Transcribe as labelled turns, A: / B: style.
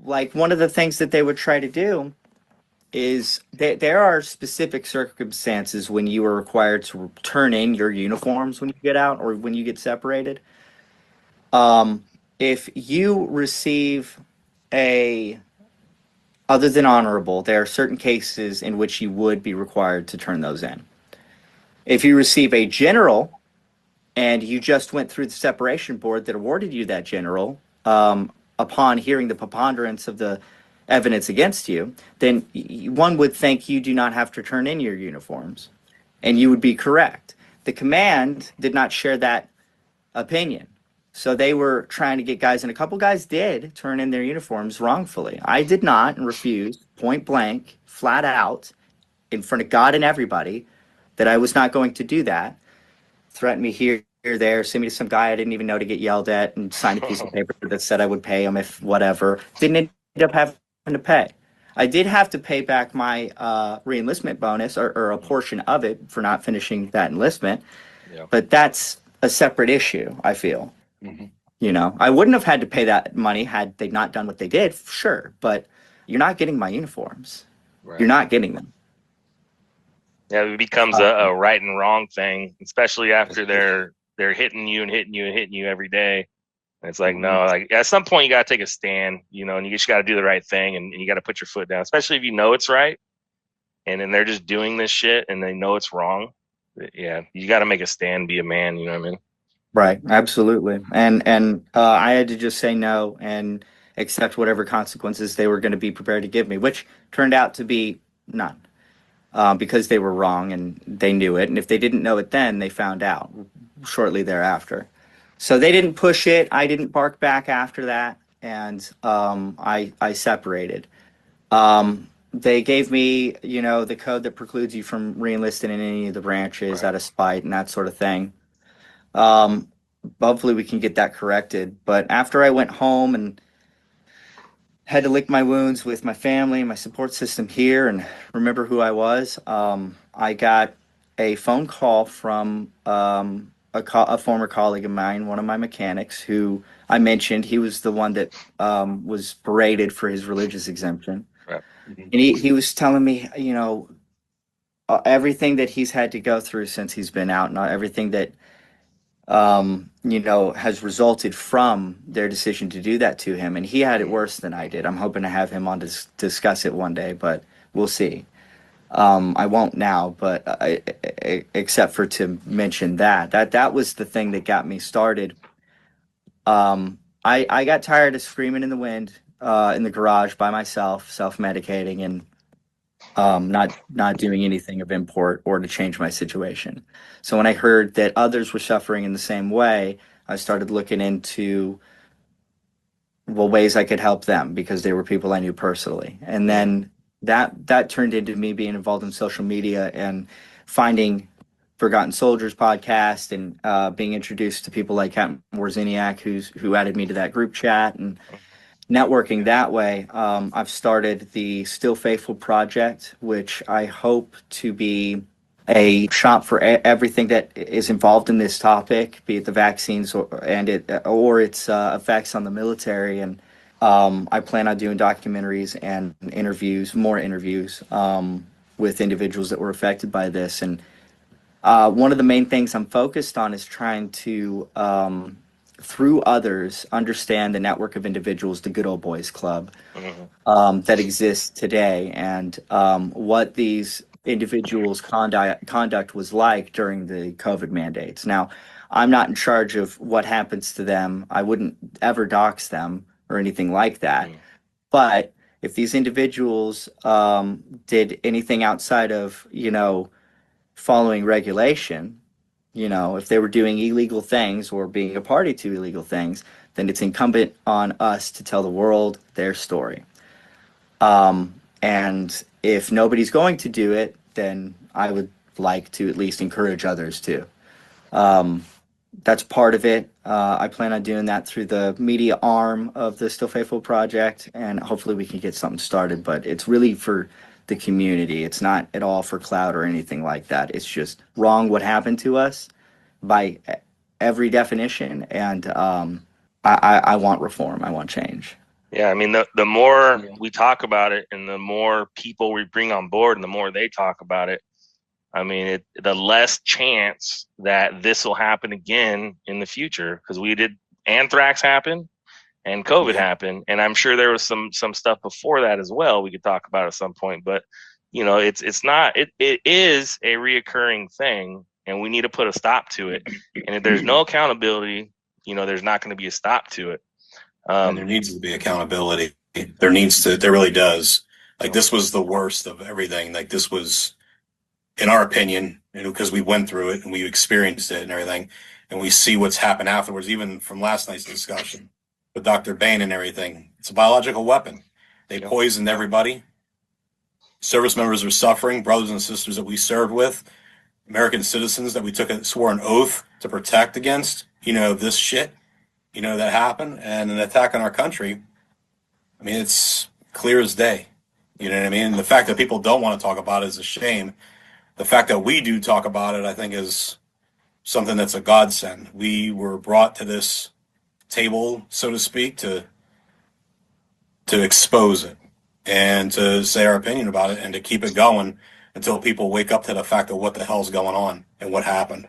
A: like one of the things that they would try to do is there are specific circumstances when you are required to turn in your uniforms when you get out or when you get separated. Um, if you receive a other than honorable, there are certain cases in which you would be required to turn those in. If you receive a general and you just went through the separation board that awarded you that general, upon hearing the preponderance of the evidence against you, then one would think you do not have to turn in your uniforms, and you would be correct. The command did not share that opinion. So they were trying to get guys, and a couple guys did turn in their uniforms wrongfully. I did not and refused, point blank, flat out, in front of God and everybody, that I was not going to do that. Threatened me here, there, sent me to some guy I didn't even know to get yelled at, and signed a piece of paper that said I would pay him if whatever. Didn't end up having to pay. I did have to pay back my reenlistment bonus or a portion of it for not finishing that enlistment,
B: Yeah.
A: but that's a separate issue, I feel.
B: Mm-hmm.
A: You know, I wouldn't have had to pay that money had they not done what they did, sure, but you're not getting my uniforms.
B: Right.
A: You're not getting them.
B: Yeah, it becomes a right and wrong thing, especially after they're hitting you and hitting you and hitting you every day. And it's like, no, like at some point you got to take a stand, you know, and you just got to do the right thing, and you got to put your foot down, especially if you know it's right. And then they're just doing this shit and they know it's wrong. Yeah, you got to make a stand, be a man. You know what I mean?
A: Right, absolutely. And I had to just say no and accept whatever consequences they were going to be prepared to give me, which turned out to be none, because they were wrong and they knew it. And if they didn't know it then, they found out shortly thereafter. So they didn't push it. I didn't bark back after that, and I separated. They gave me, you know, the code that precludes you from reenlisting in any of the branches out of spite and that sort of thing. Um, Hopefully we can get that corrected. But after I went home and had to lick my wounds with my family and my support system here and remember who I was, I got a phone call from a former colleague of mine, one of my mechanics, who I mentioned. He was the one that was berated for his religious exemption.
B: Right.
A: And he was telling me, you know, everything that he's had to go through since he's been out, and everything that you know, has resulted from their decision to do that to him. And he had it worse than I did. I'm hoping to have him on to discuss it one day, but we'll see. I won't now, but except for to mention that was the thing that got me started. I got tired of screaming in the wind in the garage by myself, self-medicating, and not doing anything of import or to change my situation. So when I heard that others were suffering in the same way, I started looking into, well, ways I could help them because they were people I knew personally. And then that turned into me being involved in social media and finding Forgotten Soldiers podcast and being introduced to people like Captain Warziniak, who added me to that group chat, and networking that way. I've started the Still Faithful project, which I hope to be a shop for everything that is involved in this topic, be it the vaccines or its effects on the military. And I plan on doing documentaries and interviews, more interviews with individuals that were affected by this. And one of the main things I'm focused on is trying to through others, understand the network of individuals, the Good Old Boys Club, that exists today, and what these individuals' conduct was like during the COVID mandates. Now, I'm not in charge of what happens to them. I wouldn't ever dox them or anything like that. But if these individuals did anything outside of, you know, following regulation, you know, if they were doing illegal things or being a party to illegal things, then it's incumbent on us to tell the world their story. And if nobody's going to do it, then I would like to at least encourage others to. That's part of it. I plan on doing that through the media arm of the Still Faithful project, and hopefully we can get something started. But it's really for the community. It's not at all for clout or anything like that. It's just wrong what happened to us by every definition, and I want reform. I want change.
B: Yeah, I mean, the more we talk about it and the more people we bring on board and the more they talk about it, I mean, the less chance that this will happen again in the future, because we did anthrax happen and COVID happened, and I'm sure there was some stuff before that as well we could talk about at some point. But it's not it is a reoccurring thing, and we need to put a stop to it. And if there's no accountability, there's not going to be a stop to it.
C: And there needs to be accountability. There really does. Like, this was the worst of everything. Like, this was, in our opinion, because we went through it and we experienced it and everything, and we see what's happened afterwards, even from last night's discussion with Dr. Bain and everything. It's a biological weapon. They poisoned everybody. Service members are suffering, brothers and sisters that we served with, American citizens that we swore an oath to protect against, this shit, that happened, and an attack on our country. I mean, it's clear as day. You know what I mean? The fact that people don't want to talk about it is a shame. The fact that we do talk about it, I think, is something that's a godsend. We were brought to this table, so to speak, to expose it and to say our opinion about it and to keep it going until people wake up to the fact of what the hell's going on and what happened.